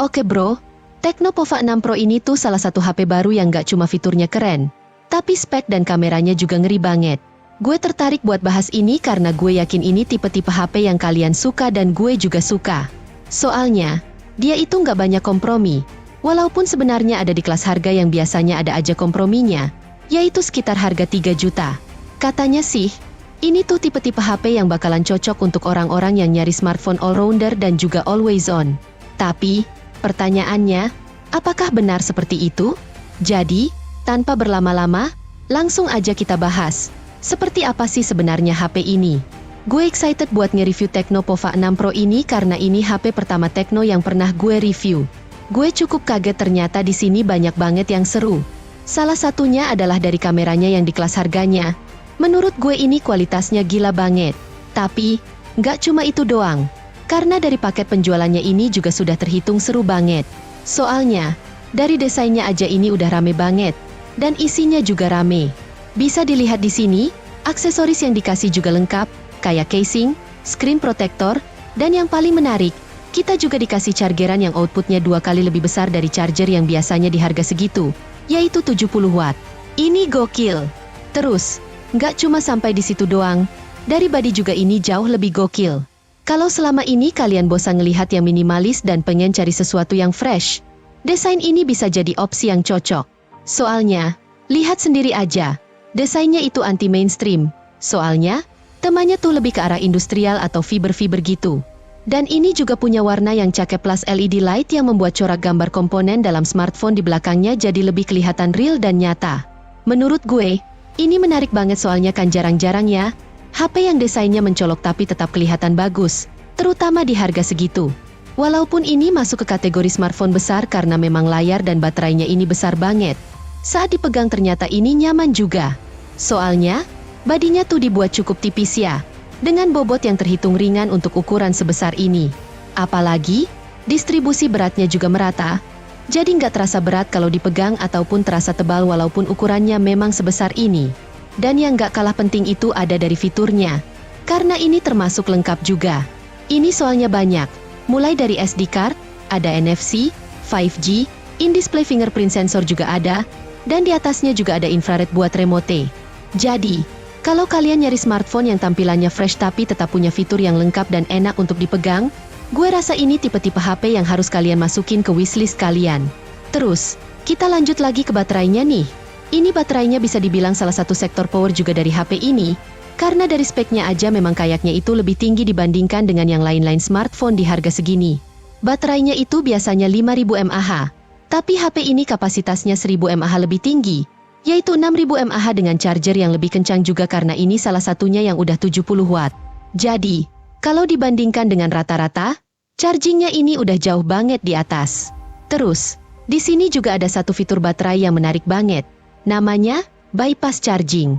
Oke bro, Tecno Pova 6 Pro ini tuh salah satu HP baru yang gak cuma fiturnya keren, tapi spek dan kameranya juga ngeri banget. Gue tertarik buat bahas ini karena gue yakin ini tipe-tipe HP yang kalian suka dan gue juga suka. Soalnya, dia itu gak banyak kompromi, walaupun sebenarnya ada di kelas harga yang biasanya ada aja komprominya, yaitu sekitar harga 3 juta. Katanya sih, ini tuh tipe-tipe HP yang bakalan cocok untuk orang-orang yang nyari smartphone all-rounder dan juga always on. Tapi, pertanyaannya, apakah benar seperti itu? Jadi, tanpa berlama-lama, langsung aja kita bahas. Seperti apa sih sebenarnya HP ini? Gue excited buat nge-review Tecno Pova 6 Pro ini karena ini HP pertama Tecno yang pernah gue review. Gue cukup kaget ternyata di sini banyak banget yang seru. Salah satunya adalah dari kameranya yang di kelas harganya. Menurut gue ini kualitasnya gila banget. Tapi, nggak cuma itu doang. Karena dari paket penjualannya ini juga sudah terhitung seru banget. Soalnya, dari desainnya aja ini udah rame banget. Dan isinya juga rame. Bisa dilihat di sini, aksesoris yang dikasih juga lengkap, kayak casing, screen protector, dan yang paling menarik, kita juga dikasih chargeran yang outputnya 2 kali lebih besar dari charger yang biasanya di harga segitu, yaitu 70 watt. Ini gokil. Terus, nggak cuma sampai di situ doang, dari body juga ini jauh lebih gokil. Kalau selama ini kalian bosan ngelihat yang minimalis dan pengen cari sesuatu yang fresh, desain ini bisa jadi opsi yang cocok. Soalnya, lihat sendiri aja. Desainnya itu anti-mainstream, soalnya, temanya tuh lebih ke arah industrial atau fiber-fiber gitu. Dan ini juga punya warna yang cakep plus LED light yang membuat corak gambar komponen dalam smartphone di belakangnya jadi lebih kelihatan real dan nyata. Menurut gue, ini menarik banget soalnya kan jarang-jarang ya, HP yang desainnya mencolok tapi tetap kelihatan bagus, terutama di harga segitu. Walaupun ini masuk ke kategori smartphone besar karena memang layar dan baterainya ini besar banget. Saat dipegang ternyata ini nyaman juga. Soalnya, badinya tuh dibuat cukup tipis ya, dengan bobot yang terhitung ringan untuk ukuran sebesar ini. Apalagi, distribusi beratnya juga merata, jadi nggak terasa berat kalau dipegang ataupun terasa tebal walaupun ukurannya memang sebesar ini. Dan yang nggak kalah penting itu ada dari fiturnya, karena ini termasuk lengkap juga. Ini soalnya banyak, mulai dari SD card, ada NFC, 5G, in-display fingerprint sensor juga ada, dan di atasnya juga ada infrared buat remote. Jadi, kalau kalian nyari smartphone yang tampilannya fresh tapi tetap punya fitur yang lengkap dan enak untuk dipegang, gue rasa ini tipe-tipe HP yang harus kalian masukin ke wishlist kalian. Terus, kita lanjut lagi ke baterainya nih. Ini baterainya bisa dibilang salah satu sektor power juga dari HP ini, karena dari speknya aja memang kayaknya itu lebih tinggi dibandingkan dengan yang lain-lain smartphone di harga segini. Baterainya itu biasanya 5000 mAh. Tapi HP ini kapasitasnya 1000 mAh lebih tinggi, yaitu 6000 mAh dengan charger yang lebih kencang juga karena ini salah satunya yang udah 70 watt. Jadi, kalau dibandingkan dengan rata-rata, chargingnya ini udah jauh banget di atas. Terus, di sini juga ada satu fitur baterai yang menarik banget, namanya bypass charging.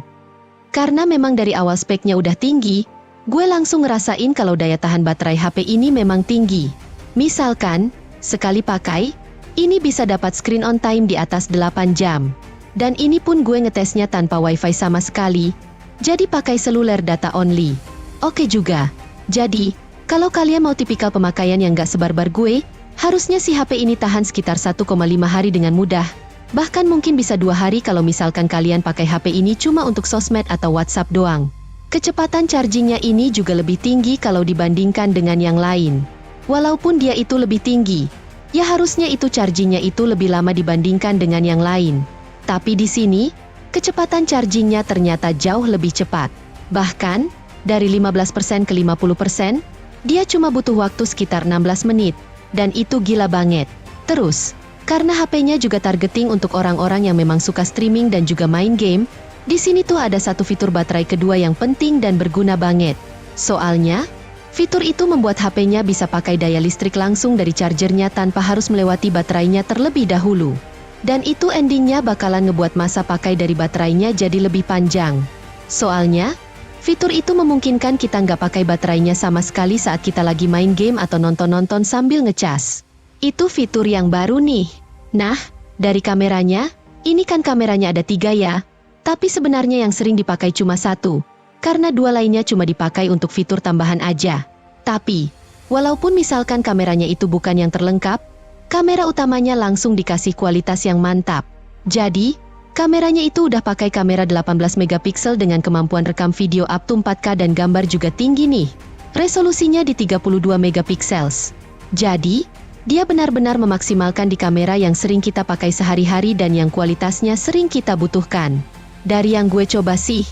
Karena memang dari awal speknya udah tinggi, gue langsung ngerasain kalau daya tahan baterai HP ini memang tinggi. Misalkan, sekali pakai, ini bisa dapat screen on time di atas 8 jam. Dan ini pun gue ngetesnya tanpa wifi sama sekali, jadi pakai seluler data only. Oke juga, jadi, kalau kalian mau tipikal pemakaian yang gak sebarbar gue, harusnya si HP ini tahan sekitar 1,5 hari dengan mudah. Bahkan mungkin bisa 2 hari kalau misalkan kalian pakai HP ini cuma untuk sosmed atau WhatsApp doang. Kecepatan chargingnya ini juga lebih tinggi kalau dibandingkan dengan yang lain. Walaupun dia itu lebih tinggi, ya harusnya itu chargingnya itu lebih lama dibandingkan dengan yang lain. Tapi di sini, kecepatan chargingnya ternyata jauh lebih cepat. Bahkan, dari 15% ke 50%, dia cuma butuh waktu sekitar 16 menit. Dan itu gila banget. Terus, karena HP-nya juga targeting untuk orang-orang yang memang suka streaming dan juga main game, di sini tuh ada satu fitur baterai kedua yang penting dan berguna banget. Soalnya, fitur itu membuat HP-nya bisa pakai daya listrik langsung dari chargernya tanpa harus melewati baterainya terlebih dahulu. Dan itu endingnya bakalan ngebuat masa pakai dari baterainya jadi lebih panjang. Soalnya, fitur itu memungkinkan kita nggak pakai baterainya sama sekali saat kita lagi main game atau nonton-nonton sambil ngecas. Itu fitur yang baru nih. Nah, dari kameranya, ini kan kameranya ada 3 ya, tapi sebenarnya yang sering dipakai cuma 1. Karena 2 lainnya cuma dipakai untuk fitur tambahan aja. Tapi, walaupun misalkan kameranya itu bukan yang terlengkap, kamera utamanya langsung dikasih kualitas yang mantap. Jadi, kameranya itu udah pakai kamera 18 megapiksel dengan kemampuan rekam video up to 4K dan gambar juga tinggi nih. Resolusinya di 32 megapiksels. Jadi, dia benar-benar memaksimalkan di kamera yang sering kita pakai sehari-hari dan yang kualitasnya sering kita butuhkan. Dari yang gue coba sih,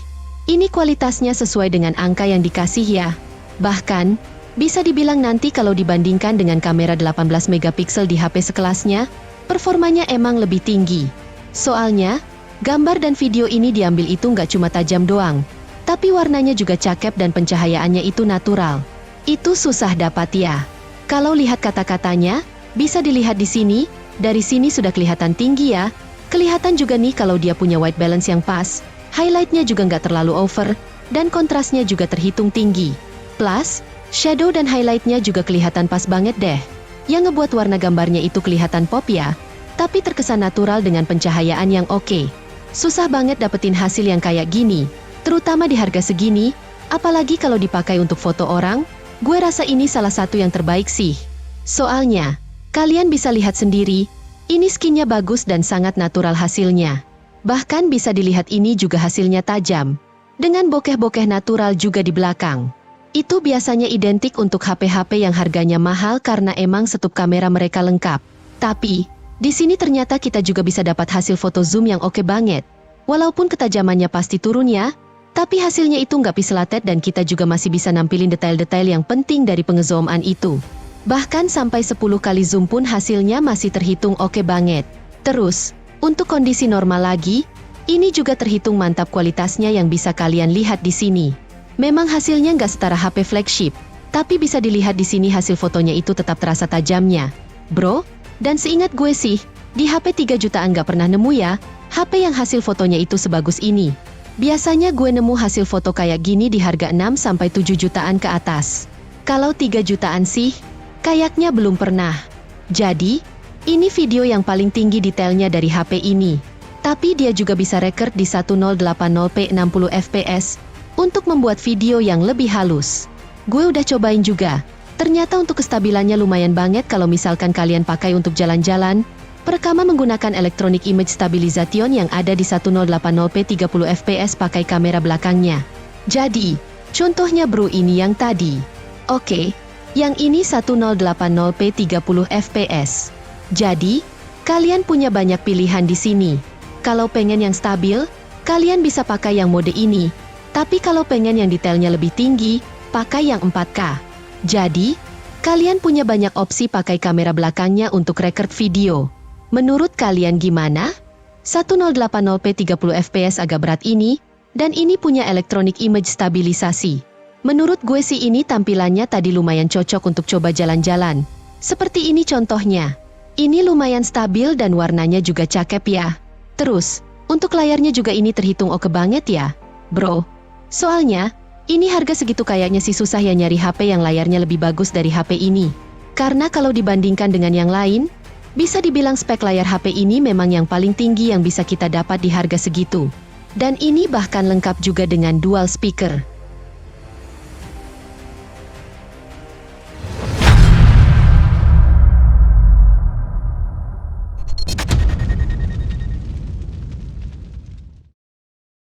ini kualitasnya sesuai dengan angka yang dikasih ya. Bahkan, bisa dibilang nanti kalau dibandingkan dengan kamera 18 megapiksel di HP sekelasnya, performanya emang lebih tinggi. Soalnya, gambar dan video ini diambil itu nggak cuma tajam doang, tapi warnanya juga cakep dan pencahayaannya itu natural. Itu susah dapat ya. Kalau lihat kata-katanya, bisa dilihat di sini, dari sini sudah kelihatan tinggi ya. Kelihatan juga nih kalau dia punya white balance yang pas, highlightnya juga nggak terlalu over, dan kontrasnya juga terhitung tinggi. Plus, shadow dan highlightnya juga kelihatan pas banget deh. Yang ngebuat warna gambarnya itu kelihatan pop ya, tapi terkesan natural dengan pencahayaan yang oke. Susah banget dapetin hasil yang kayak gini, terutama di harga segini, apalagi kalau dipakai untuk foto orang. Gue rasa ini salah satu yang terbaik sih. Soalnya, kalian bisa lihat sendiri, ini skinnya bagus dan sangat natural hasilnya. Bahkan bisa dilihat ini juga hasilnya tajam. Dengan bokeh-bokeh natural juga di belakang. Itu biasanya identik untuk HP-HP yang harganya mahal karena emang setup kamera mereka lengkap. Tapi, di sini ternyata kita juga bisa dapat hasil foto zoom yang oke banget. Walaupun ketajamannya pasti turun ya, tapi hasilnya itu nggak pixelated dan kita juga masih bisa nampilin detail-detail yang penting dari pengezooman itu. Bahkan sampai 10 kali zoom pun hasilnya masih terhitung oke banget. Terus, untuk kondisi normal lagi, ini juga terhitung mantap kualitasnya yang bisa kalian lihat di sini. Memang hasilnya nggak setara HP flagship, tapi bisa dilihat di sini hasil fotonya itu tetap terasa tajamnya. Bro, dan seingat gue sih, di HP 3 jutaan nggak pernah nemu ya, HP yang hasil fotonya itu sebagus ini. Biasanya gue nemu hasil foto kayak gini di harga 6-7 jutaan ke atas. Kalau 3 jutaan sih, kayaknya belum pernah. Jadi, ini video yang paling tinggi detailnya dari HP ini. Tapi dia juga bisa record di 1080p 60 fps untuk membuat video yang lebih halus. Gue udah cobain juga. Ternyata untuk kestabilannya lumayan banget kalau misalkan kalian pakai untuk jalan-jalan. Perekaman menggunakan Electronic Image Stabilization yang ada di 1080p 30 fps pakai kamera belakangnya. Jadi, contohnya bro ini yang tadi. Oke, yang ini 1080p 30 fps. Jadi, kalian punya banyak pilihan di sini. Kalau pengen yang stabil, kalian bisa pakai yang mode ini. Tapi kalau pengen yang detailnya lebih tinggi, pakai yang 4K. Jadi, kalian punya banyak opsi pakai kamera belakangnya untuk record video. Menurut kalian gimana? 1080p 30 fps agak berat ini, dan ini punya Electronic Image Stabilisasi. Menurut gue sih ini tampilannya tadi lumayan cocok untuk coba jalan-jalan. Seperti ini contohnya. Ini lumayan stabil dan warnanya juga cakep ya. Terus, untuk layarnya juga ini terhitung oke banget ya, bro. Soalnya, ini harga segitu kayaknya sih susah ya nyari HP yang layarnya lebih bagus dari HP ini. Karena kalau dibandingkan dengan yang lain, bisa dibilang spek layar HP ini memang yang paling tinggi yang bisa kita dapat di harga segitu. Dan ini bahkan lengkap juga dengan dual speaker.